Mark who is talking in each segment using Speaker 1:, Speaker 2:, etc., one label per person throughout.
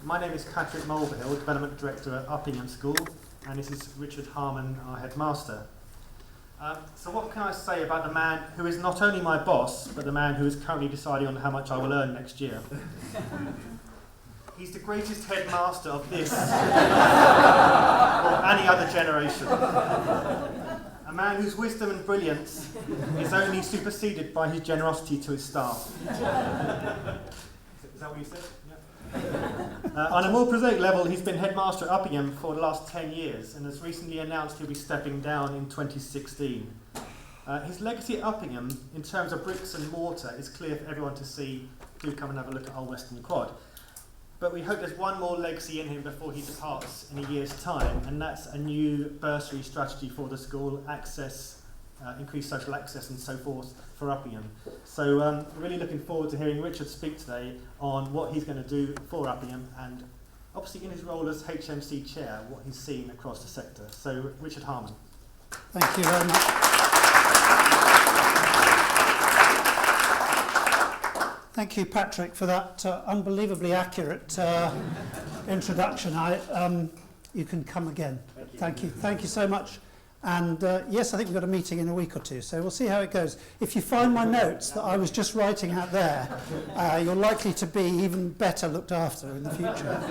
Speaker 1: My name is Patrick Mulvihill, Development Director at Uppingham School, and this is Richard Harman, our Headmaster. So what can I say about the man who is not only my boss, but the man who is currently deciding on how much I will earn next year? He's the greatest headmaster of this or any other generation. A man whose wisdom and brilliance is only superseded by his generosity to his staff. Is that what you said? Yeah. On a more prosaic level, he's been headmaster at Uppingham for the last 10 years and has recently announced he'll be stepping down in 2016. His legacy at Uppingham, in terms of bricks and mortar, is clear for everyone to see. Do come and have a look at our Western Quad. But we hope there's one more legacy in him before he departs in a year's time, and that's a new bursary strategy for the school, access, increased social access and so forth for Uppingham. So really looking forward to hearing Richard speak today on what he's going to do for Uppingham and obviously in his role as HMC Chair, what he's seen across the sector. So Richard Harman.
Speaker 2: Thank you very much. Thank you, Patrick, for that unbelievably accurate introduction. You can come again. Thank you. Thank you so much. And yes, I think we've got a meeting in a week or two, so we'll see how it goes. If you find my notes that I was just writing out there, you're likely to be even better looked after in the future.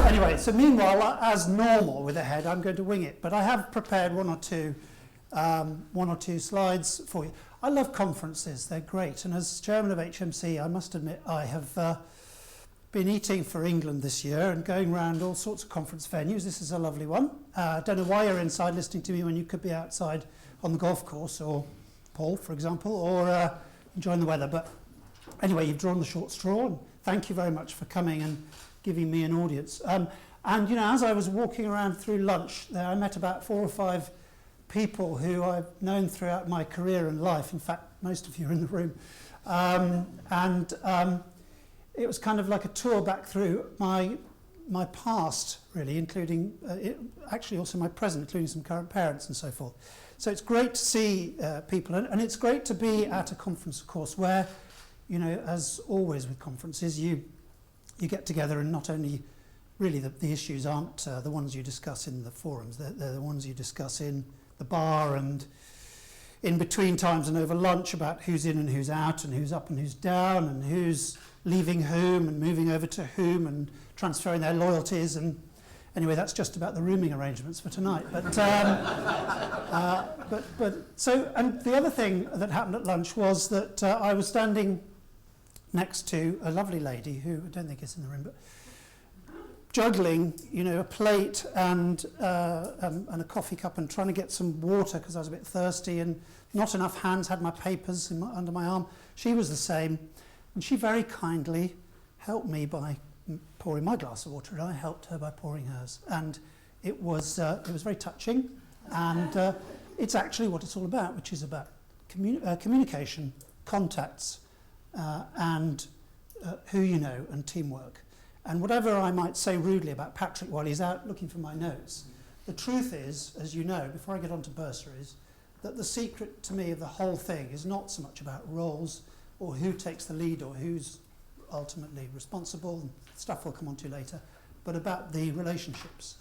Speaker 2: Anyway, so meanwhile, as normal with a head, I'm going to wing it. But I have prepared one or two slides for you. I love conferences, they're great. And as chairman of HMC, I must admit I have been eating for England this year and going around all sorts of conference venues. This is a lovely one. I don't know why you're inside listening to me when you could be outside on the golf course, or Paul, for example, or enjoying the weather. But anyway, you've drawn the short straw, and thank you very much for coming and giving me an audience. And, you know, as I was walking around through lunch there, I met about 4 or 5 people who I've known throughout my career and life. In fact, most of you are in the room. It was kind of like a tour back through my past, really, including actually also my present, including some current parents and so forth. So it's great to see people, and it's great to be at a conference, of course, where, you know, as always with conferences, you get together, and not only really the issues aren't the ones you discuss in the forums, they're the ones you discuss in the bar and in between times and over lunch, about who's in and who's out and who's up and who's down and who's leaving whom and moving over to whom and transferring their loyalties. And anyway, that's just about the rooming arrangements for tonight. But so, and the other thing that happened at lunch was that I was standing next to a lovely lady who I don't think is in the room, but juggling, you know, a plate and a coffee cup and trying to get some water because I was a bit thirsty, and not enough hands, had my papers under my arm. She was the same, and she very kindly helped me by pouring my glass of water, and I helped her by pouring hers. And it was very touching, and it's actually what it's all about, which is about communication, contacts, and who you know, and teamwork. And whatever I might say rudely about Patrick while he's out looking for my notes, the truth is, as you know, before I get on to bursaries, that the secret to me of the whole thing is not so much about roles or who takes the lead or who's ultimately responsible, and stuff we'll come on to later, but about the relationships,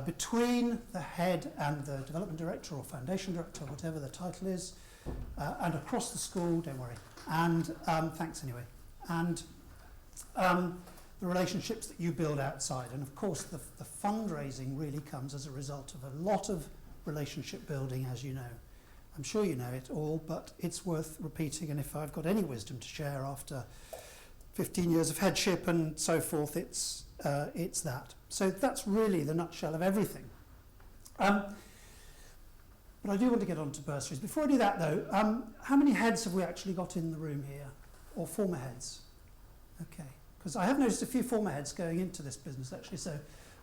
Speaker 2: between the head and the development director or foundation director, or whatever the title is, and across the school, don't worry. And thanks anyway. And the relationships that you build outside. And of course, the fundraising really comes as a result of a lot of relationship building, as you know. I'm sure you know it all, but it's worth repeating. And if I've got any wisdom to share after 15 years of headship and so forth, it's that. So that's really the nutshell of everything. But I do want to get on to bursaries. Before I do that, though, how many heads have we actually got in the room here? Or former heads? Okay. Because I have noticed a few former heads going into this business, actually, so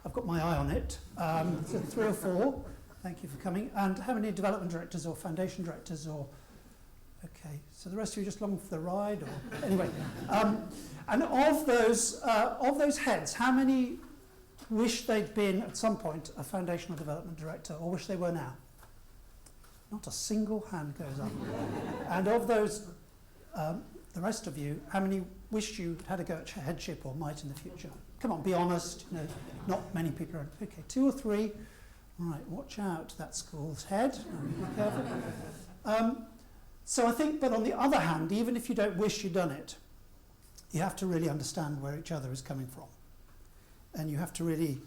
Speaker 2: I've got my eye on it. So 3 or 4. Thank you for coming. And how many development directors or foundation directors or... Okay, so the rest of you just along for the ride? Or anyway, and of those heads, how many wish they'd been at some point a foundational development director, or wish they were now? Not a single hand goes up. And of those, the rest of you, how many wish you had a go at headship or might in the future? Come on, be honest. You know, not many people are. Okay, 2 or 3. Right, watch out, that school's head. Be careful. So I think, but on the other hand, even if you don't wish you'd done it, you have to really understand where each other is coming from. And you have to really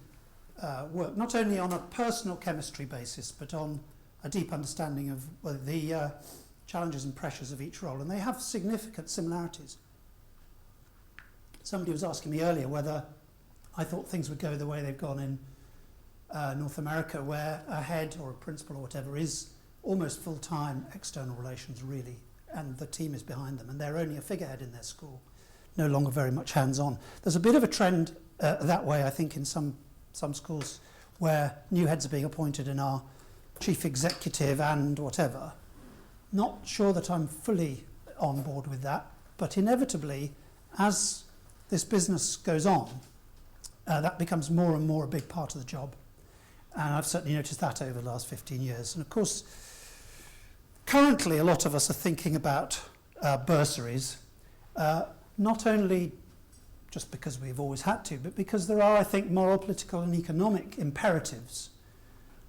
Speaker 2: work, not only on a personal chemistry basis, but on a deep understanding of the challenges and pressures of each role. And they have significant similarities. Somebody was asking me earlier whether I thought things would go the way they've gone in North America, where a head or a principal or whatever is almost full-time external relations, really, and the team is behind them, and they're only a figurehead in their school, no longer very much hands-on. There's a bit of a trend that way, I think, in some schools where new heads are being appointed and are chief executive and whatever. Not sure that I'm fully on board with that, but inevitably, as this business goes on, that becomes more and more a big part of the job. And I've certainly noticed that over the last 15 years. And of course, currently a lot of us are thinking about bursaries, not only just because we've always had to, but because there are, I think, moral, political and economic imperatives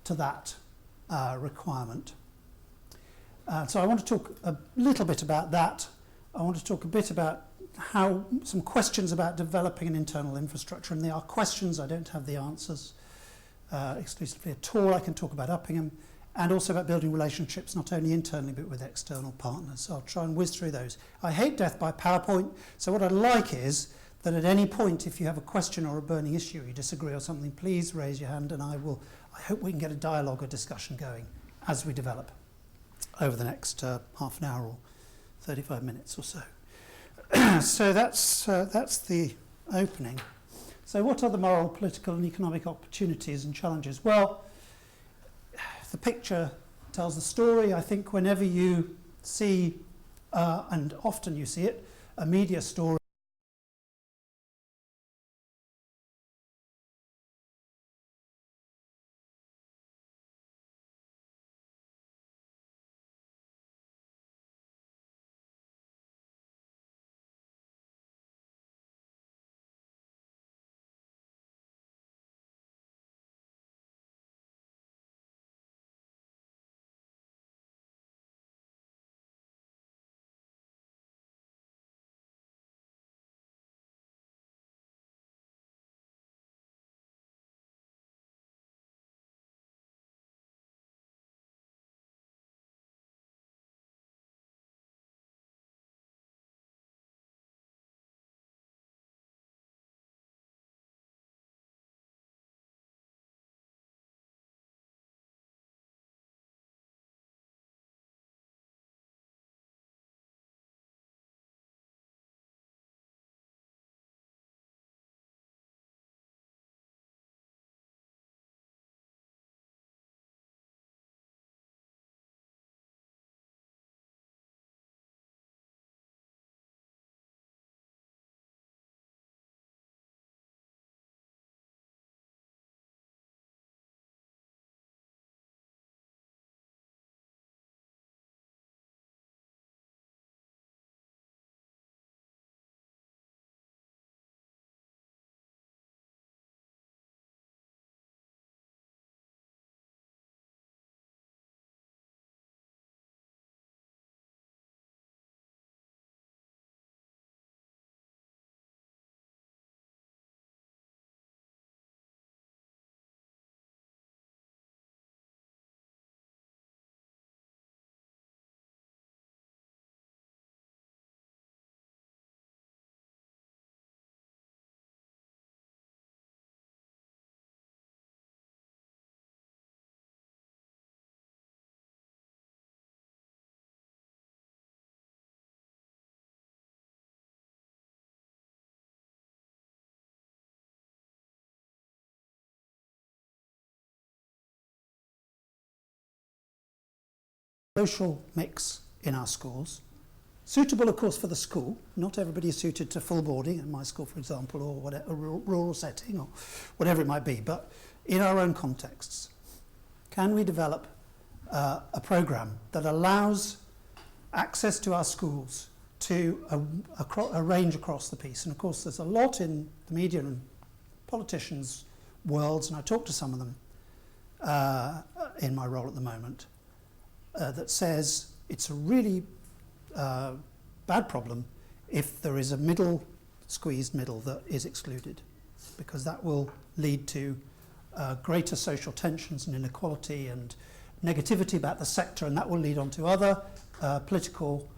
Speaker 2: to that requirement. So I want to talk a little bit about that. I want to talk a bit about some questions about developing an internal infrastructure, and they are questions, I don't have the answers exclusively at all. I can talk about Uppingham and also about building relationships not only internally but with external partners. So I'll try and whiz through those. I hate death by PowerPoint, so what I'd like is that at any point, if you have a question or a burning issue, you disagree or something, please raise your hand, and I hope we can get a dialogue or discussion going as we develop over the next half an hour or 35 minutes or so. So that's the opening. So what are the moral, political and economic opportunities and challenges? Well, the picture tells the story. I think whenever you see, and often you see it, a media story, social mix in our schools. Suitable, of course, for the school. Not everybody is suited to full boarding at my school, for example, or whatever, a rural setting, or whatever it might be. But in our own contexts, can we develop a programme that allows access to our schools to a range across the piece. And of course there's a lot in the media and politicians' worlds, and I talk to some of them in my role at the moment, that says it's a really bad problem if there is a squeezed middle that is excluded, because that will lead to greater social tensions and inequality and negativity about the sector, and that will lead on to other political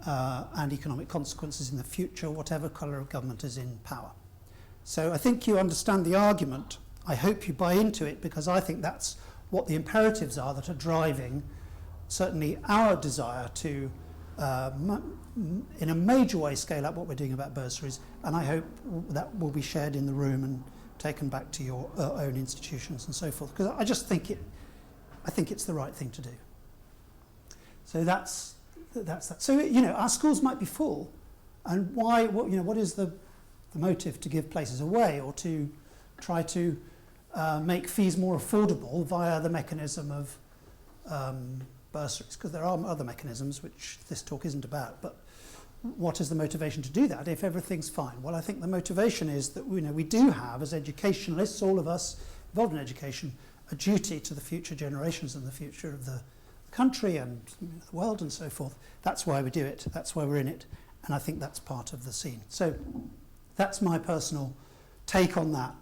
Speaker 2: and economic consequences in the future, whatever colour of government is in power. So I think you understand the argument. I hope you buy into it, because I think that's what the imperatives are that are driving certainly our desire to, in a major way, scale up what we're doing about bursaries, and I hope that will be shared in the room and taken back to your own institutions and so forth, because I just think it's the right thing to do. So that's that. So, you know, our schools might be full, and why? What is the motive to give places away, or to try to make fees more affordable via the mechanism of bursaries? Because there are other mechanisms which this talk isn't about. But what is the motivation to do that if everything's fine? Well, I think the motivation is that we do have, as educationalists, all of us involved in education, a duty to the future generations and the future of the country and the world and so forth. That's why we do it. That's why we're in it. And I think that's part of the scene. So that's my personal take on that.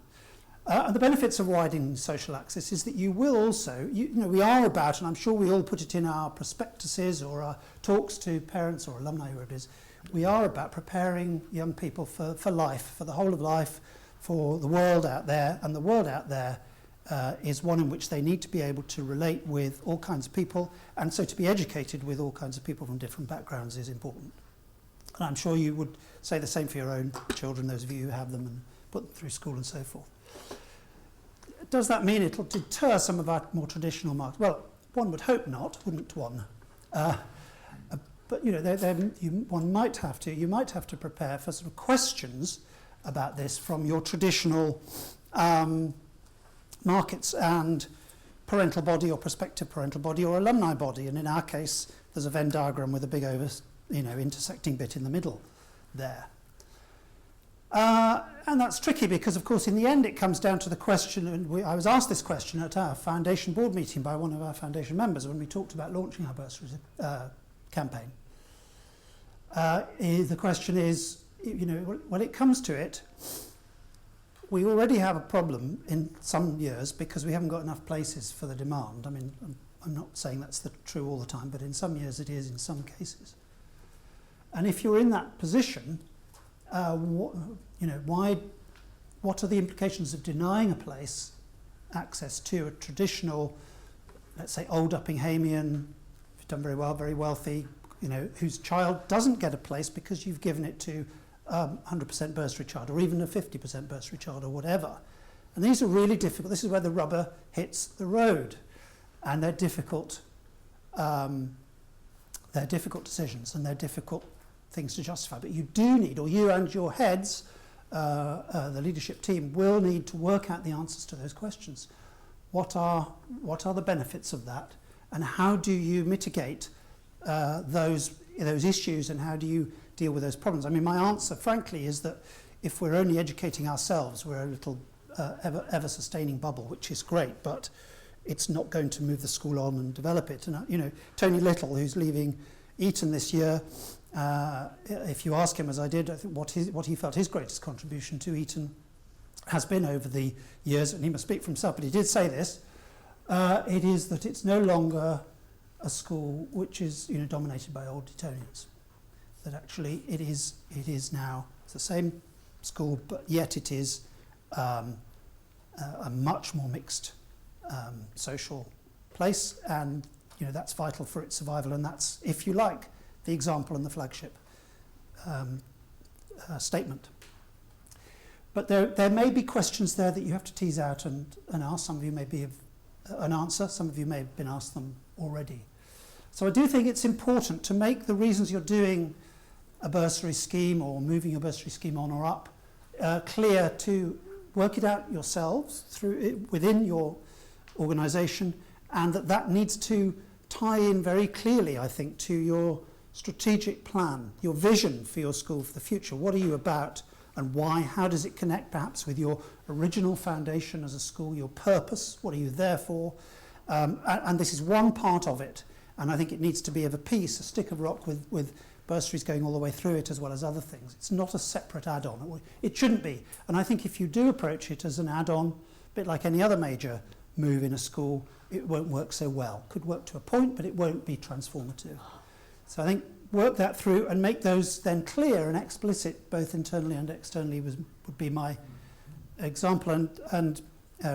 Speaker 2: And the benefits of widening social access is that you will also, we are about, and I'm sure we all put it in our prospectuses or our talks to parents or alumni, whoever it is, we are about preparing young people for life, for the whole of life, for the world out there. And the world out there is one in which they need to be able to relate with all kinds of people, and so to be educated with all kinds of people from different backgrounds is important. And I'm sure you would say the same for your own children, those of you who have them and put them through school and so forth. Does that mean it'll deter some of our more traditional markets? Well, one would hope not, wouldn't one? But one might have to. You might have to prepare for sort of questions about this from your traditional markets and parental body or prospective parental body or alumni body. And in our case, there's a Venn diagram with a big intersecting bit in the middle there. And that's tricky because, of course, in the end it comes down to the question, and I was asked this question at our foundation board meeting by one of our foundation members when we talked about launching our bursaries campaign. The question is, when it comes to it, we already have a problem in some years because we haven't got enough places for the demand. I mean, I'm not saying that's true all the time, but in some years it is in some cases. And if you're in that position, what are the implications of denying a place access to a traditional, let's say, old Uppinghamian, who's done very well, very wealthy, whose child doesn't get a place because you've given it to 100% bursary child, or even a 50% bursary child, or whatever. And these are really difficult. This is where the rubber hits the road, and they're difficult. They're difficult decisions, and they're difficult things to justify. But you do need, or you and your heads, the leadership team, will need to work out the answers to those questions. What are the benefits of that, and how do you mitigate those issues, and how do you deal with those problems? I mean, my answer, frankly, is that if we're only educating ourselves, we're a little ever-sustaining bubble, which is great, but it's not going to move the school on and develop it. And Tony Little, who's leaving Eton this year, if you ask him, as I did, I think what he felt his greatest contribution to Eton has been over the years, and he must speak for himself, but he did say this, it is that it's no longer a school which is dominated by old Etonians. That actually it is now, it's the same school, but yet it is a much more mixed social place, and that's vital for its survival, and that's, if you like, the example and the flagship statement. But there may be questions there that you have to tease out and ask. Some of you may be an answer, some of you may have been asked them already. So I do think it's important to make the reasons you're doing a bursary scheme or moving a bursary scheme on or up clear, to work it out yourselves within your organisation, and that needs to tie in very clearly, I think, to your strategic plan, your vision for your school for the future. What are you about and why? How does it connect perhaps with your original foundation as a school, your purpose? What are you there for? And this is one part of it. And I think it needs to be of a piece, a stick of rock with bursaries going all the way through it as well as other things. It's not a separate add-on. It shouldn't be. And I think if you do approach it as an add-on, a bit like any other major move in a school, it won't work so well. Could work to a point, but it won't be transformative. So I think work that through and make those then clear and explicit, both internally and externally, would be my example. And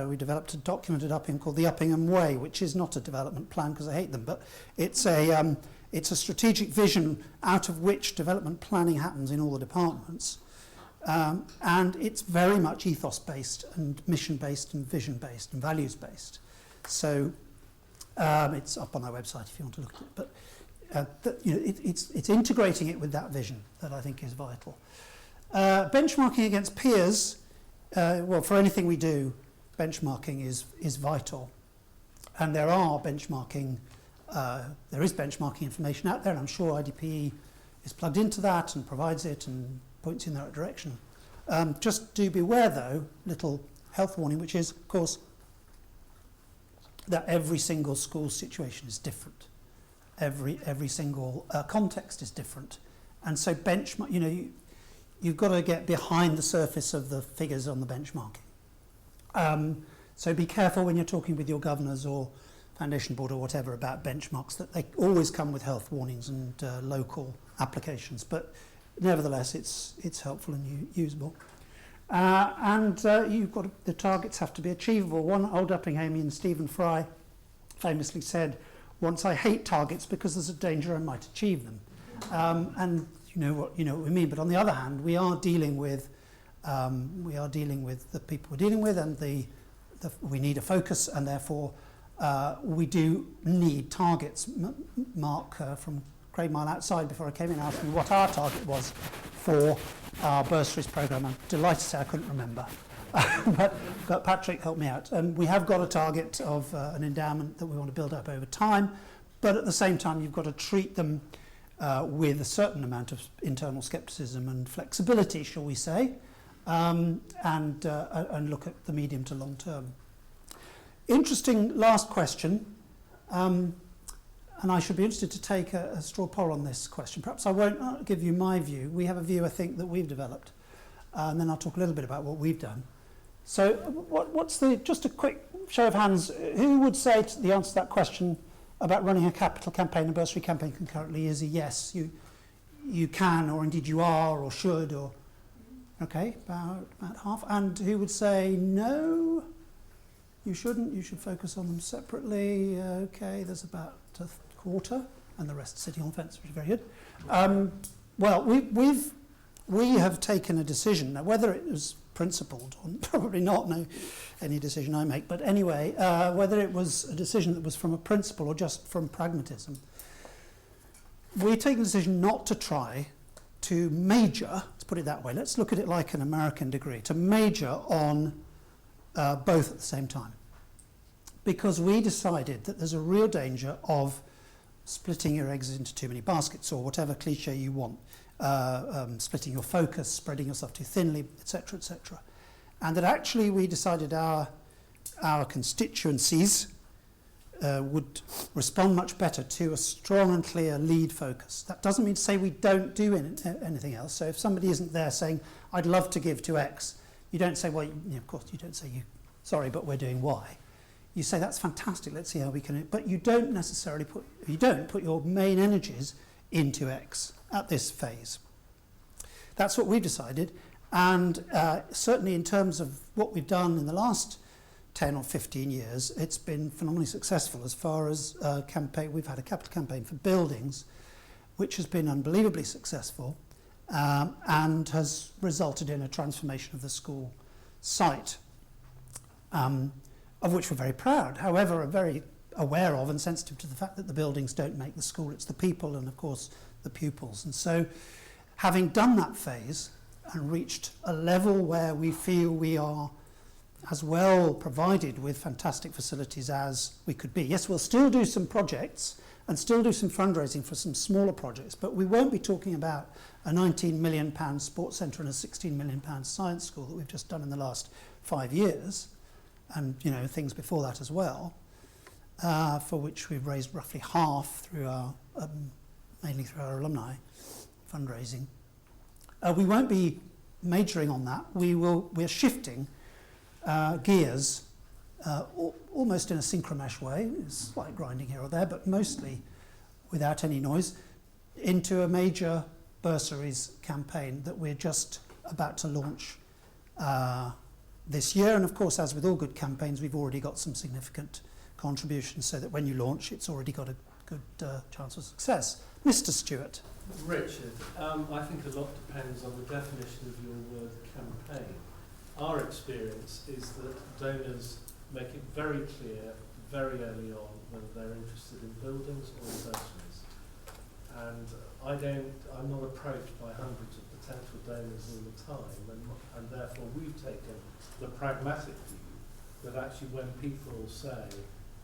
Speaker 2: we developed a document at Uppingham called the Uppingham Way, which is not a development plan because I hate them, but it's a strategic vision out of which development planning happens in all the departments. And it's very much ethos-based and mission-based and vision-based and values-based. So it's up on our website if you want to look at it. But it's integrating it with that vision that I think is vital. Benchmarking against peers, well, for anything we do, benchmarking is vital. And there is benchmarking information out there, and I'm sure IDPE is plugged into that and provides it and points in the right direction. Just do beware, though, little health warning, which is, of course, that every single school situation is different. Every single context is different. And so benchmark, you've got to get behind the surface of the figures on the benchmarking. So be careful when you're talking with your governors or foundation board or whatever about benchmarks, that they always come with health warnings and local applications. But nevertheless, it's helpful and usable. You've got the targets have to be achievable. One old Uppinghamian, Stephen Fry, famously said, "Once I hate targets because there's a danger I might achieve them." And you know what we mean. But on the other hand, we are dealing with the people we're dealing with, and we need a focus, and therefore we do need targets. Mark from Craig Mile outside before I came in asked me what our target was for our bursaries programme. I'm delighted to say I couldn't remember. but Patrick helped me out. And we have got a target of an endowment that we want to build up over time, but at the same time you've got to treat them with a certain amount of internal scepticism and flexibility, shall we say, and look at the medium to long term. Interesting last question, and I should be interested to take a straw poll on this question. Perhaps I won't give you my view. We have a view, I think, that we've developed, and then I'll talk a little bit about what we've done. So what's just a quick show of hands, who would say the answer to that question about running a capital campaign and bursary campaign concurrently is a yes, you can, or indeed you are, or should, or... Okay, about half. And who would say no, you shouldn't, you should focus on them separately? Okay, there's about a quarter, and the rest sitting on the fence, which is very good. Well, we have taken a decision. Now, whether it was principled, or probably not, any decision I make, but anyway, whether it was a decision that was from a principle or just from pragmatism, we take the decision not to try to major, let's put it that way, let's look at it like an American degree, to major on both at the same time. Because we decided that there's a real danger of splitting your eggs into too many baskets, or whatever cliche you want, splitting your focus, spreading yourself too thinly, etc., etc. And that actually we decided our constituencies would respond much better to a strong and clear lead focus. That doesn't mean to say we don't do anything else. So if somebody isn't there saying, I'd love to give to X, you don't say, well, of course you don't say, sorry, but we're doing Y. You say, that's fantastic, let's see how we can... But you don't necessarily put your main energies into X at this phase. That's what we've decided. And certainly in terms of what we've done in the last 10 or 15 years, it's been phenomenally successful as far as campaign. We've had a capital campaign for buildings, which has been unbelievably successful and has resulted in a transformation of the school site, of which we're very proud. However, are very aware of and sensitive to the fact that the buildings don't make the school, it's the people and, of course, the pupils. And so, having done that phase and reached a level where we feel we are as well provided with fantastic facilities as we could be. Yes, we'll still do some projects, and still do some fundraising for some smaller projects. But we won't be talking about a £19 million sports centre and a £16 million science school that we've just done in the last 5 years, and things before that as well, for which we've raised roughly half through our mainly through our alumni fundraising. We won't be majoring on that. We're shifting gears almost in a synchromesh way, slight grinding here or there, but mostly without any noise, into a major bursaries campaign that we're just about to launch this year. And of course, as with all good campaigns, we've already got some significant contributions, so that when you launch, it's already got a good chance of success. Mr. Stewart.
Speaker 3: Richard, I think a lot depends on the definition of your word campaign. Our experience is that donors make it very clear very early on whether they're interested in buildings or in bursaries. And I'm not approached by hundreds of potential donors all the time, and therefore we've taken the pragmatic view that actually when people say,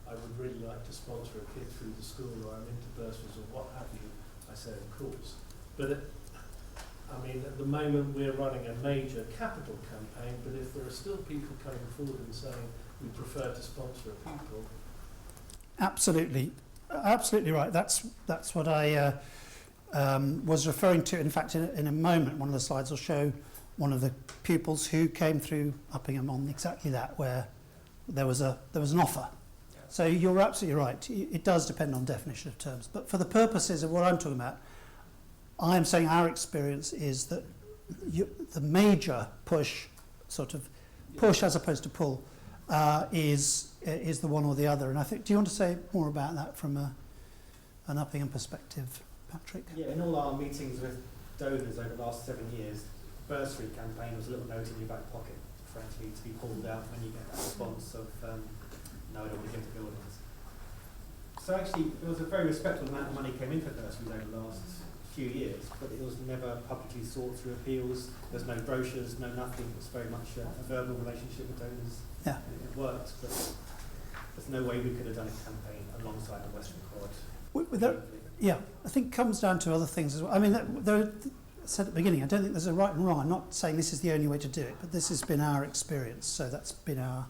Speaker 3: I would really like to sponsor a kid through the school, or I'm into bursaries or what have you, I say of course. But at the moment we're running a major capital campaign, but if there are still people coming forward and saying we prefer to sponsor a pupil.
Speaker 2: Absolutely right. That's what I was referring to. In fact, in a moment, one of the slides will show one of the pupils who came through Uppingham on exactly that, where there was an offer. Yeah. So you're absolutely right. It does depend on definition of terms. But for the purposes of what I'm talking about, I'm saying our experience is that the major push, as opposed to pull, is the one or the other. And I think, do you want to say more about that from an Uppingham perspective, Patrick?
Speaker 4: Yeah, in all our meetings with donors over the last 7 years, the bursary campaign was a little note in your back pocket, frankly, to be pulled out when you get that response of, no, I don't want to give to buildings. So actually, there was a very respectable amount of money came into bursaries over the last few years, but it was never publicly sought through appeals. There's no brochures, no nothing. It's very much a verbal relationship with donors.
Speaker 2: Yeah.
Speaker 4: It works, but there's no way we could have done a campaign alongside the Western Quad.
Speaker 2: Yeah, I think it comes down to other things as well. I mean, I said at the beginning, I don't think there's a right and wrong. I'm not saying this is the only way to do it, but this has been our experience, so that's been our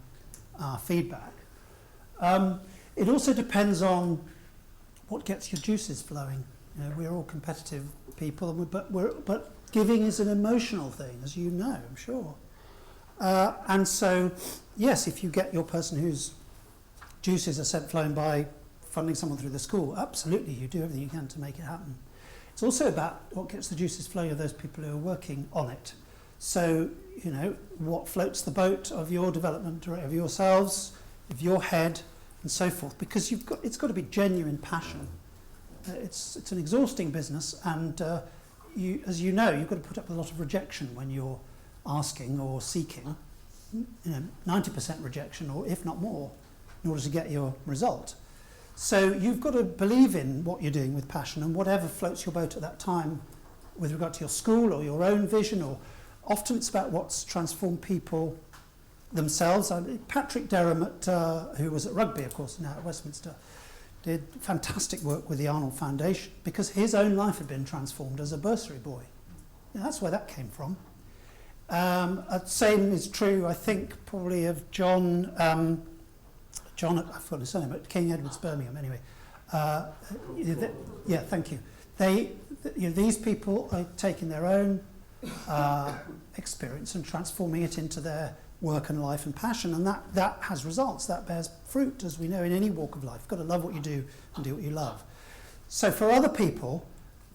Speaker 2: feedback. It also depends on what gets your juices flowing. We're all competitive people, but giving is an emotional thing, as you know, I'm sure. And so, yes, if you get your person whose juices are sent flowing by funding someone through the school, absolutely, you do everything you can to make it happen. It's also about what gets the juices flowing of those people who are working on it. So, what floats the boat of your development, of yourselves, of your head, and so forth, because it's got to be genuine passion. It's an exhausting business, and as you know, you've got to put up with a lot of rejection when you're asking or seeking, 90% rejection, or if not more, in order to get your result. So you've got to believe in what you're doing with passion, and whatever floats your boat at that time with regard to your school or your own vision, or often it's about what's transformed people themselves. Patrick Derham, who was at Rugby, of course, now at Westminster, did fantastic work with the Arnold Foundation because his own life had been transformed as a bursary boy. That's where that came from. Same is true, I think, probably of John, I've forgotten his surname, but King Edward's Birmingham, anyway. Yeah, thank you. These people are taking their own experience and transforming it into their work and life and passion, and that has results, that bears fruit, as we know, in any walk of life. You've got to love what you do and do what you love. So for other people,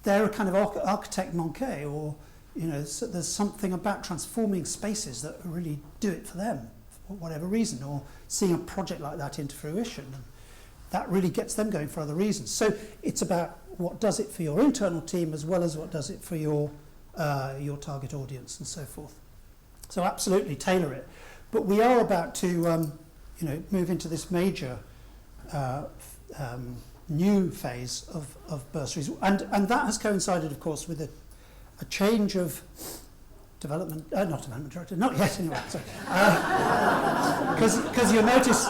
Speaker 2: they're a kind of architect manqué, or so there's something about transforming spaces that really do it for them, for whatever reason, or seeing a project like that into fruition, and that really gets them going for other reasons. So it's about what does it for your internal team as well as what does it for your target audience and so forth. So absolutely tailor it. But we are about to move into this major new phase of bursaries, and that has coincided, of course, with a change of not development director, not yet anyway, sorry. Because you'll notice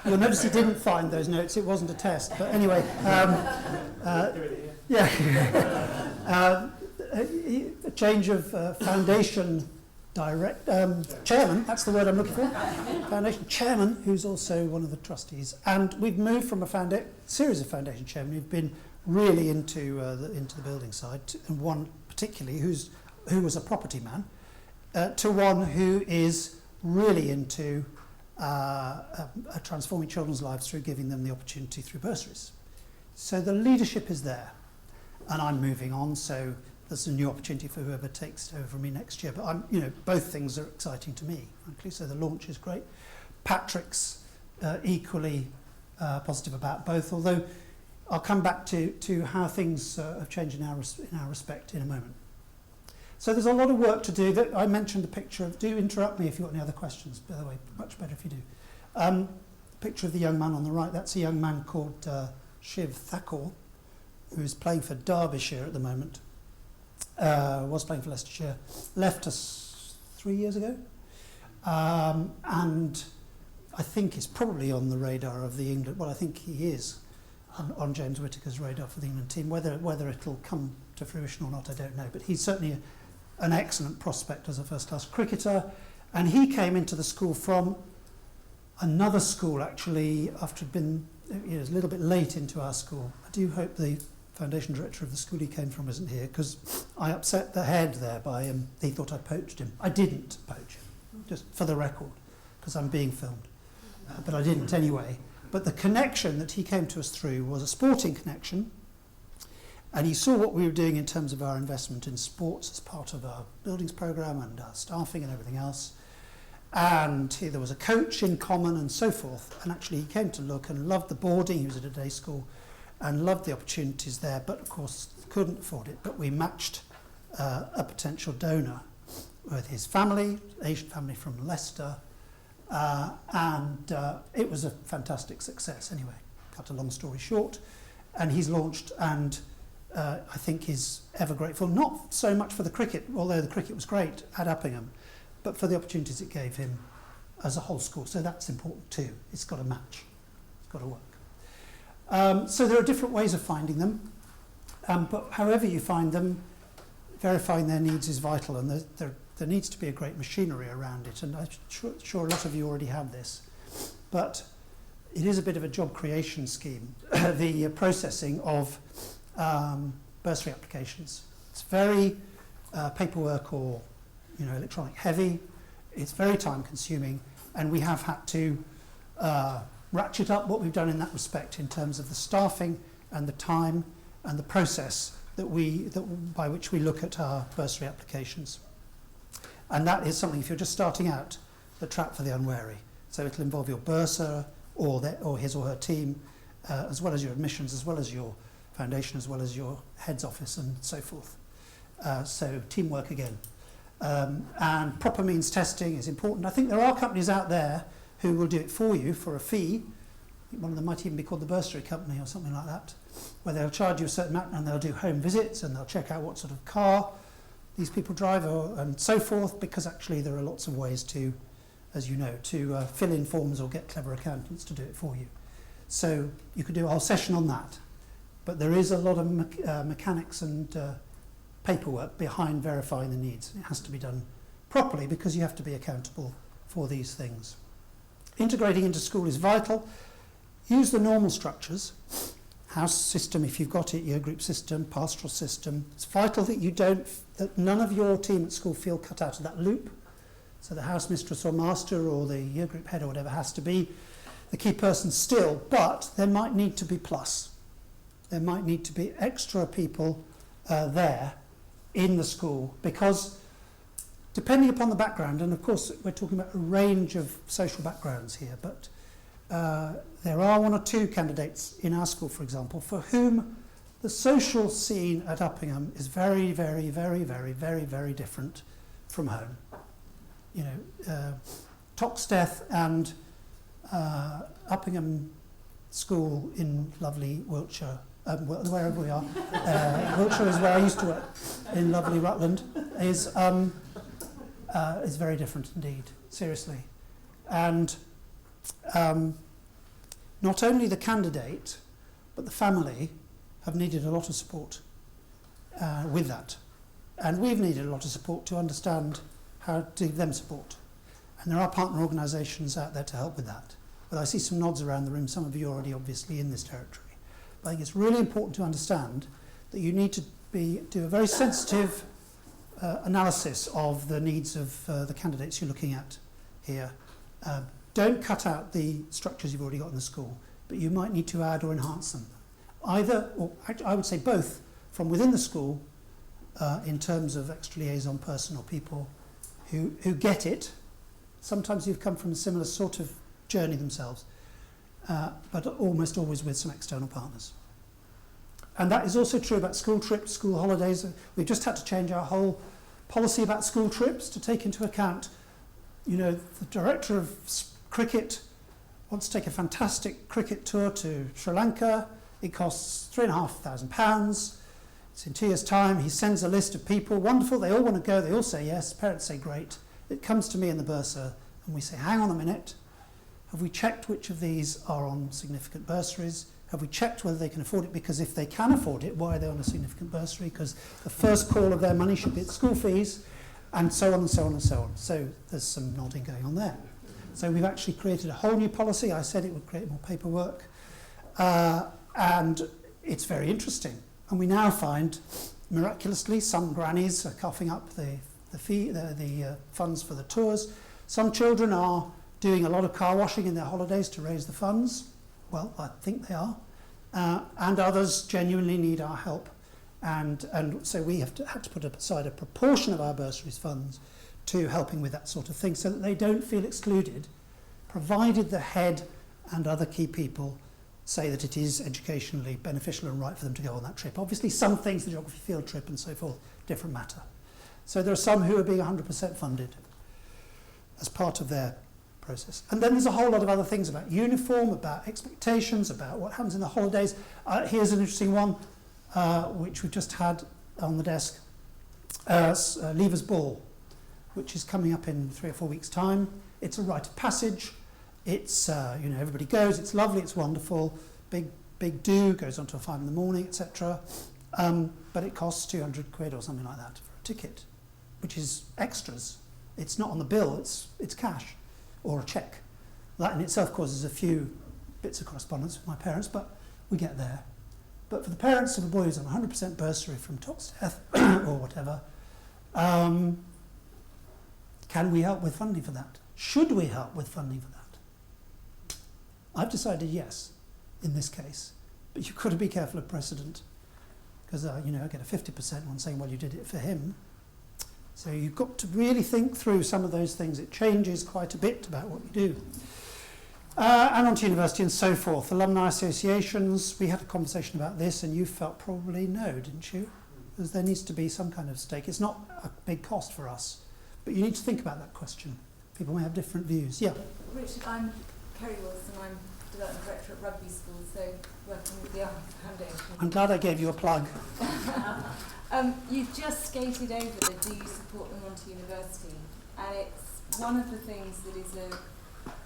Speaker 2: You'll notice he didn't find those notes. It wasn't a test. But anyway, a change of foundation chairman, that's the word I'm looking for, foundation chairman, who's also one of the trustees. And we've moved from a series of foundation chairmen who've been really into the building side, and one particularly who was a property man, to one who is really into transforming children's lives through giving them the opportunity through bursaries. So the leadership is there, and I'm moving on, so there's a new opportunity for whoever takes over from me next year. But both things are exciting to me, frankly. So the launch is great. Patrick's equally positive about both, although I'll come back to how things have changed in our respect in a moment. So there's a lot of work to do. I mentioned the picture of, do interrupt me if you've got any other questions, by the way, much better if you do. The picture of the young man on the right, that's a young man called Shiv Thakur, who's playing for Derbyshire at the moment. Was playing for Leicestershire, left us 3 years ago, and I think is probably on the radar of the England. Well, I think he is on James Whittaker's radar for the England team. Whether it'll come to fruition or not, I don't know. But he's certainly an excellent prospect as a first-class cricketer, and he came into the school from another school actually after he'd been a little bit late into our school. I do hope the foundation director of the school he came from isn't here, because I upset the head there by him. He thought I poached him. I didn't poach him, just for the record, because I'm being filmed. But I didn't anyway. But the connection that he came to us through was a sporting connection, and he saw what we were doing in terms of our investment in sports as part of our buildings programme and our staffing and everything else. And there was a coach in common and so forth, and actually he came to look and loved the boarding. He was at a day school and loved the opportunities there, but of course couldn't afford it. But we matched a potential donor with his family, Asian family from Leicester, and it was a fantastic success anyway. Cut a long story short, and he's launched, and I think is ever grateful, not so much for the cricket, although the cricket was great at Uppingham, but for the opportunities it gave him as a whole school. So that's important too. It's got to match. It's got to work. So there are different ways of finding them, but however you find them, verifying their needs is vital, and there needs to be a great machinery around it, and I'm sure a lot of you already have this, but it is a bit of a job creation scheme, the processing of bursary applications. It's very paperwork or electronic heavy, it's very time consuming, and we have had to ratchet up what we've done in that respect in terms of the staffing and the time and the process by which we look at our bursary applications. And that is something, if you're just starting out, the trap for the unwary. So it'll involve your bursar or his or her team, as well as your admissions, as well as your foundation, as well as your head's office and so forth. So teamwork again. And proper means testing is important. I think there are companies out there who will do it for you for a fee. I think one of them might even be called the Bursary Company or something like that, where they'll charge you a certain amount and they'll do home visits and they'll check out what sort of car these people drive and so forth, because actually there are lots of ways to, as you know, to fill in forms or get clever accountants to do it for you. So you could do a whole session on that. But there is a lot of mechanics and paperwork behind verifying the needs. It has to be done properly because you have to be accountable for these things. Integrating into school is vital. Use the normal structures. House system, if you've got it, year group system, pastoral system. It's vital that none of your team at school feel cut out of that loop. So the house mistress or master or the year group head or whatever has to be the key person still, but there might need to be plus. There might need to be extra people there in the school, because depending upon the background, and of course we're talking about a range of social backgrounds here, but there are one or two candidates in our school, for example, for whom the social scene at Uppingham is very, very, very, very, very, very different from home. Toxteth and Uppingham School in lovely Wiltshire, wherever we are, Wiltshire is where I used to work, in lovely Rutland, is very different indeed, seriously. And not only the candidate, but the family have needed a lot of support with that. And we've needed a lot of support to understand how to give them support. And there are partner organisations out there to help with that. But I see some nods around the room. Some of you are already obviously in this territory. But I think it's really important to understand that you need to do a very sensitive analysis of the needs of the candidates you're looking at here. Don't cut out the structures you've already got in the school, but you might need to add or enhance them. Either, or I would say both, from within the school in terms of extra liaison person or people who get it. Sometimes you've come from a similar sort of journey themselves, but almost always with some external partners. And that is also true about school trips, school holidays. We've just had to change our whole policy about school trips to take into account, the director of cricket wants to take a fantastic cricket tour to Sri Lanka. It costs £3,500. It's in 2 years' time. He sends a list of people. Wonderful. They all want to go. They all say yes. Parents say great. It comes to me in the bursar, and we say, hang on a minute. Have we checked which of these are on significant bursaries? Have we checked whether they can afford it? Because if they can afford it, why are they on a significant bursary? Because the first call of their money should be at school fees, and so on and so on and so on. So there's some nodding going on there. So we've actually created a whole new policy. I said it would create more paperwork. And it's very interesting. And we now find, miraculously, some grannies are coughing up the funds for the tours. Some children are doing a lot of car washing in their holidays to raise the funds. Well, I think they are. And others genuinely need our help. And so we had to put aside a proportion of our bursaries funds to helping with that sort of thing so that they don't feel excluded, provided the head and other key people say that it is educationally beneficial and right for them to go on that trip. Obviously, some things, the geography field trip and so forth, different matter. So there are some who are being 100% funded as part of their process. And then there's a whole lot of other things about uniform, about expectations, about what happens in the holidays. Here's an interesting one, which we've just had on the desk. Leavers Ball, which is coming up in 3 or 4 weeks' time. It's a rite of passage. It's, everybody goes, it's lovely, it's wonderful, big do, goes on till 5 in the morning, etc. But it costs 200 quid or something like that for a ticket, which is extras. It's not on the bill, it's cash or a cheque. That in itself causes a few bits of correspondence with my parents, but we get there. But for the parents of a boy who's on 100% bursary from Toxteth or whatever, can we help with funding for that? Should we help with funding for that? I've decided yes, in this case, but you've got to be careful of precedent, because I get a 50% one saying, well, you did it for him. So you've got to really think through some of those things. It changes quite a bit about what you do. And on to university and so forth. Alumni associations, we had a conversation about this, and you felt probably no, didn't you? Because there needs to be some kind of stake. It's not a big cost for us, but you need to think about that question. People may have different views. Yeah?
Speaker 5: Richard, I'm Kerry Wilson, I'm Development Director at Rugby School, so working with the Arts Foundation.
Speaker 2: I'm glad I gave you a plug.
Speaker 5: You've just skated over the do you support them onto university, and it's one of the things that is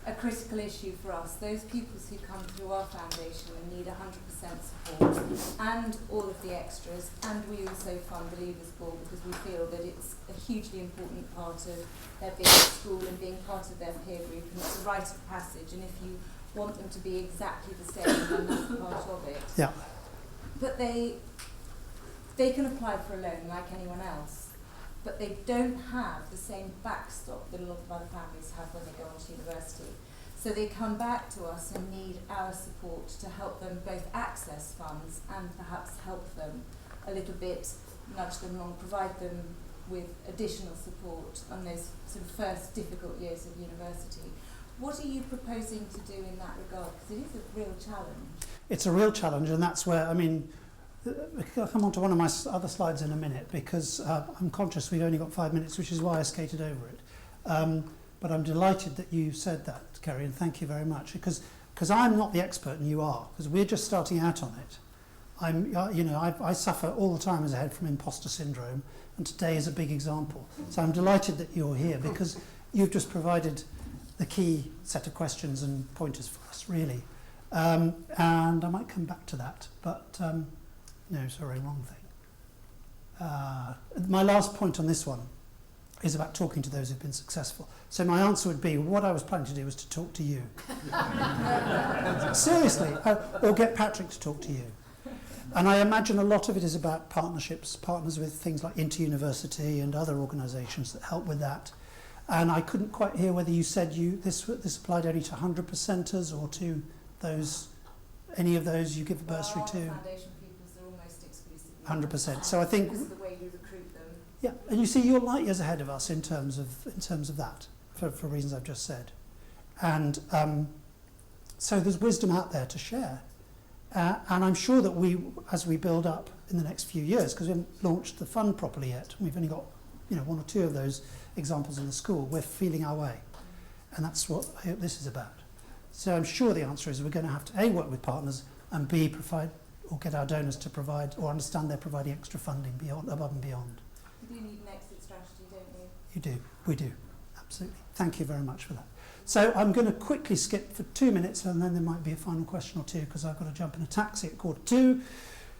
Speaker 5: a critical issue for us. Those pupils who come through our foundation and need 100% support and all of the extras, and we also fund the Leavers Ball because we feel that it's a hugely important part of their being at school and being part of their peer group, and it's a rite of passage, and if you want them to be exactly the same, then that's part of it.
Speaker 2: Yeah.
Speaker 5: But they can apply for a loan like anyone else, but they don't have the same backstop that a lot of other families have when they go on to university. So they come back to us and need our support to help them both access funds and perhaps help them a little bit, nudge them along, provide them with additional support on those sort of first difficult years of university. What are you proposing to do in that regard? Because it is a real challenge. It's a real challenge, and that's where,
Speaker 2: I'll come on to one of my other slides in a minute, because I'm conscious we've only got 5 minutes, which is why I skated over it. But I'm delighted that you said that, Kerry, and thank you very much, because I'm not the expert and you are, because we're just starting out on it. I suffer all the time as a head from imposter syndrome, and today is a big example. So I'm delighted that you're here, because you've just provided the key set of questions and pointers for us, really. And I might come back to that, but no, sorry, wrong thing. My last point on this one is about talking to those who've been successful. So my answer would be, what I was planning to do was to talk to you. Seriously, or get Patrick to talk to you. And I imagine a lot of it is about partnerships, partners with things like Inter-University and other organisations that help with that. And I couldn't quite hear whether you said this applied only to 100%ers or to those, any of those you give a bursary to?
Speaker 5: Foundation pupils are almost exclusively
Speaker 2: 100%. So I think
Speaker 5: because of the way you recruit them.
Speaker 2: yeah, and you see, you're light years ahead of us in terms of that, for reasons I've just said, and so there's wisdom out there to share, and I'm sure that as we build up in the next few years, because we haven't launched the fund properly yet, we've only got one or two of those examples in the school. We're feeling our way, and that's what I hope this is about. So I'm sure the answer is we're going to have to A, work with partners, and B, provide or get our donors to provide or understand they're providing extra funding above and beyond.
Speaker 5: You do need an exit strategy, don't you?
Speaker 2: You do, we do, absolutely. Thank you very much for that. So I'm going to quickly skip for 2 minutes, and then there might be a final question or two, because I've got to jump in a taxi at 1:45.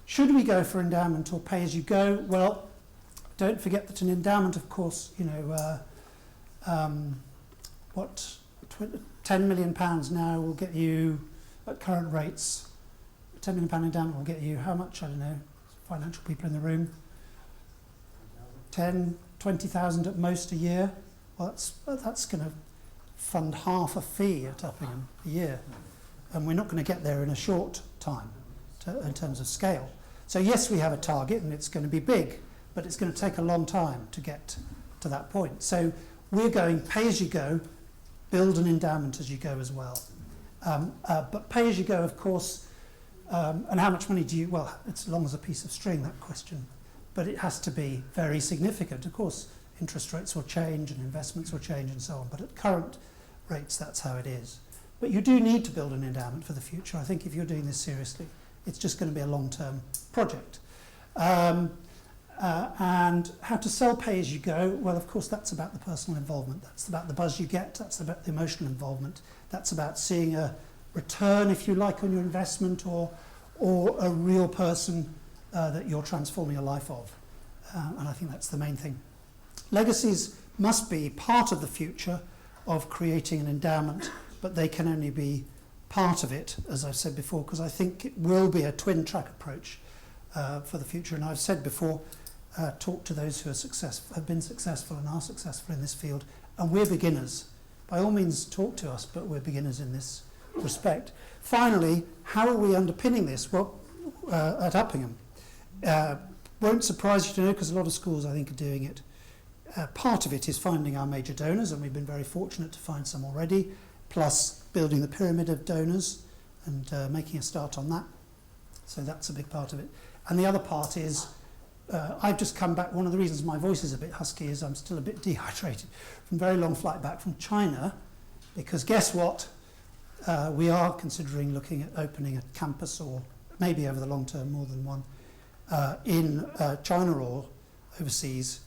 Speaker 2: Should we go for endowment or pay as you go? Well, don't forget that an endowment, of course, £10 million now will get you, at current rates, £10 million endowment will get you how much? I don't know, financial people in the room. 10, 20,000 at most a year. Well, that's going to fund half a fee at Uppingham a year. And we're not going to get there in a short time in terms of scale. So yes, we have a target and it's going to be big, but it's going to take a long time to get to that point. So we're going pay as you go, build an endowment as you go as well. But pay as you go, of course, and how much money do you, well, it's as long as a piece of string, that question. But it has to be very significant. Of course, interest rates will change and investments will change and so on. But at current rates, that's how it is. But you do need to build an endowment for the future. I think if you're doing this seriously, it's just going to be a long-term project. And how to sell pay as you go, well, of course, that's about the personal involvement. That's about the buzz you get. That's about the emotional involvement. That's about seeing a return, if you like, on your investment or a real person that you're transforming a life of. And I think that's the main thing. Legacies must be part of the future of creating an endowment, but they can only be part of it, as I've said before, because I think it will be a twin-track approach for the future. And I've said before, talk to those who are have been successful and are successful in this field. And we're beginners. By all means, talk to us, but we're beginners in this respect. Finally, how are we underpinning this? Well, at Uppingham, won't surprise you to know, because a lot of schools, I think, are doing it. Part of it is finding our major donors, and we've been very fortunate to find some already, plus building the pyramid of donors and making a start on that. So that's a big part of it. And the other part is, I've just come back. One of the reasons my voice is a bit husky is I'm still a bit dehydrated from a very long flight back from China, because guess what? We are considering looking at opening a campus, or maybe over the long term more than one, in China or overseas,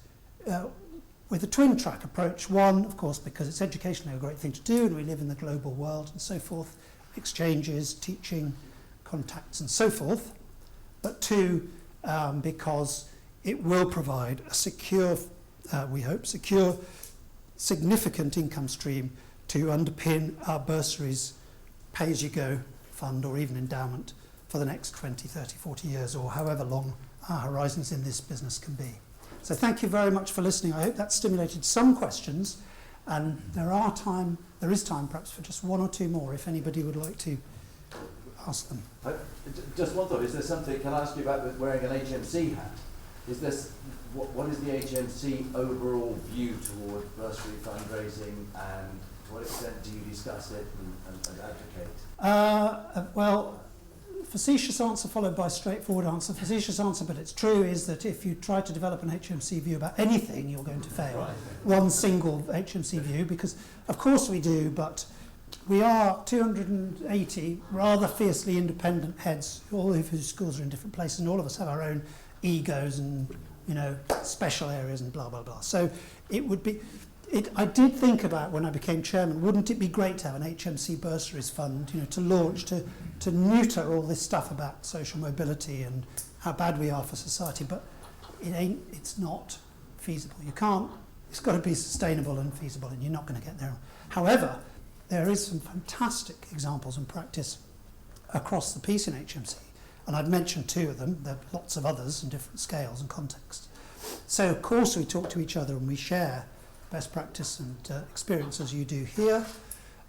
Speaker 2: with a twin track approach. One, of course, because it's educationally a great thing to do and we live in the global world and so forth, exchanges, teaching, contacts and so forth. But two, because it will provide a secure, we hope, secure, significant income stream to underpin our bursaries, pay-as-you-go fund or even endowment for the next 20, 30, 40 years, or however long our horizons in this business can be. So thank you very much for listening. I hope that stimulated some questions, and there is time perhaps for just one or two more if anybody would like to ask them.
Speaker 6: Just one thought, is there something, can I ask you about wearing an HMC hat? Is this, what is the HMC overall view toward bursary fundraising, and to what extent do you discuss it and advocate?
Speaker 2: Well, facetious answer followed by straightforward answer. Facetious answer, but it's true, is that if you try to develop an HMC view about anything, you're going to fail. Right. One single HMC view, because of course we do, but we are 280 rather fiercely independent heads, all of whose schools are in different places, and all of us have our own egos and, special areas and blah, blah, blah. So it would be, I did think about when I became chairman, wouldn't it be great to have an HMC bursaries fund, you know, to launch, to neuter all this stuff about social mobility and how bad we are for society, but it's not feasible. You can't, it's got to be sustainable and feasible, and you're not going to get there. However, there is some fantastic examples and practice across the piece in HMC, and I've mentioned 2 of them. There are lots of others in different scales and contexts. So of course we talk to each other and we share best practice and experience as you do here.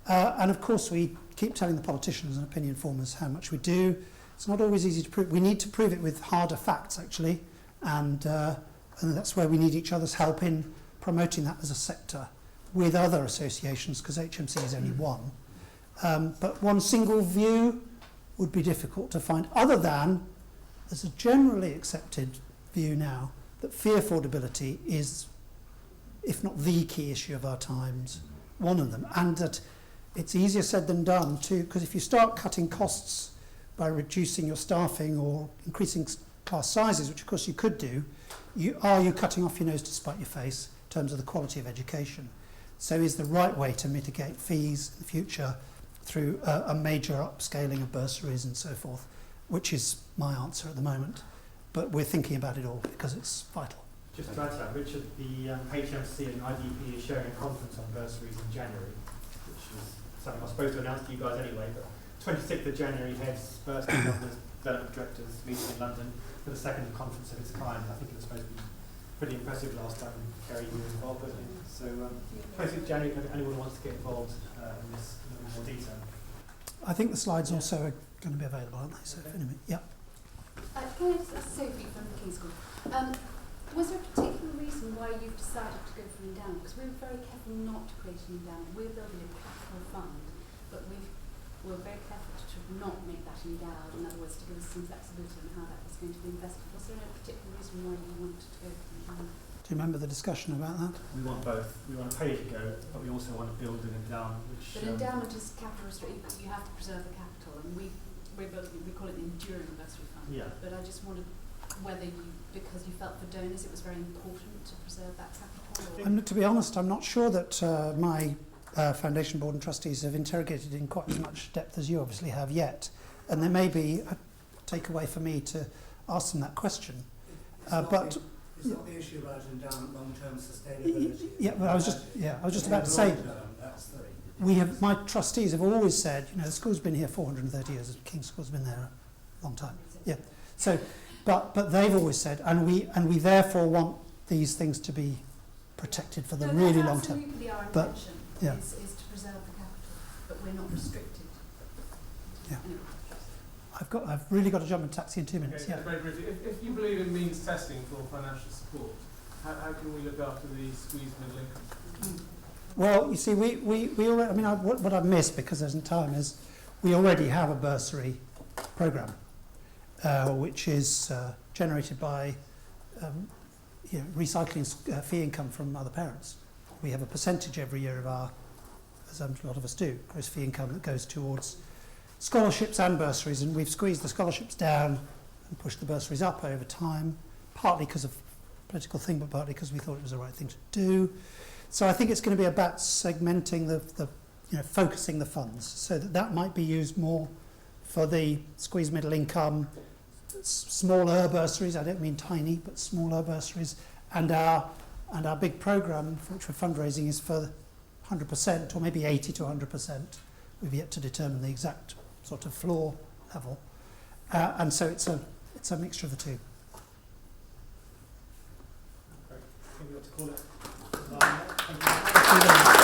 Speaker 2: And of course we keep telling the politicians and opinion formers how much we do. It's not always easy to prove. We need to prove it with harder facts, actually, and that's where we need each other's help in promoting that as a sector with other associations, because HMC is only one. But one single view would be difficult to find, other than there's a generally accepted view now that fee affordability is, if not the key issue of our times, one of them, and that it's easier said than done too, because if you start cutting costs by reducing your staffing or increasing class sizes, which of course you could do, you're cutting off your nose to spite your face in terms of the quality of education. So is the right way to mitigate fees in the future through a major upscaling of bursaries and so forth, which is my answer at the moment. But we're thinking about it all because it's vital.
Speaker 4: Just to add to that, Richard, the HMC and IDPE is sharing a conference on bursaries in January, which is something I was supposed to announce to you guys anyway, but 26th of January, heads, bursary governors, development directors meeting in London for the second conference of its kind. I think it was supposed to be pretty impressive last time, Kerry, you were involved, wasn't it? So 26th of January, if anyone wants to get involved in this in a little more detail.
Speaker 2: I think the slides also are going to be available, aren't they? So anyway, yeah.
Speaker 7: Can I just ask Sophie from the King's School? Was there a particular reason why you've decided to go for an endowment? Because we were very careful not to create an endowment. We're building a capital fund, but we're very careful to not make that endowed. In other words, to give us some flexibility on how that was going to be invested. Was there a particular reason why you wanted to go for an endowment?
Speaker 2: Do you remember the discussion about that?
Speaker 4: We want both. We want to pay as you go, but we also want to build an endowment. Which,
Speaker 7: but endowment is capital restricted, but you have to preserve the capital, and we call it the enduring bursary fund.
Speaker 4: Yeah.
Speaker 7: But I just wondered whether you, because you felt for donors, it was very important to preserve that capital.
Speaker 2: To be honest, I'm not sure that my foundation board and trustees have interrogated in quite as much depth as you obviously have yet, and there may be a takeaway for me to ask them that question. But
Speaker 8: it's not the issue about endowment long-term sustainability.
Speaker 2: Yeah, but I was just about to say, my trustees have always said, you know, the school's been here 430 years, and King's School's been there a long time. Yeah. So, but they've always said, and we therefore want these things to be protected for the really long term.
Speaker 7: Absolutely, our
Speaker 2: but
Speaker 7: intention
Speaker 2: yeah.
Speaker 7: is to preserve the capital, but we're not restricted.
Speaker 2: Yeah.
Speaker 7: Anyway.
Speaker 2: I've really got to jump in taxi in 2 minutes.
Speaker 9: Okay,
Speaker 2: Yeah.
Speaker 9: very briefly, if you believe in means testing for financial support, how can we look after the squeezed middle income?
Speaker 2: Well, you see, we already, I mean, what I've missed because there isn't time is we already have a bursary programme, which is generated by recycling fee income from other parents. We have a percentage every year of our, as a lot of us do, gross fee income that goes towards scholarships and bursaries, and we've squeezed the scholarships down and pushed the bursaries up over time, partly because of political thing, but partly because we thought it was the right thing to do. So I think it's going to be about segmenting the focusing the funds so that might be used more for the squeezed middle income, smaller bursaries. I don't mean tiny, but smaller bursaries, and our big programme for which we're fundraising is for 100% or maybe 80 to 100%. We've yet to determine the exact sort of floor level, and so it's a mixture of the two.
Speaker 4: Great. I think we ought to call it. Thank you very much.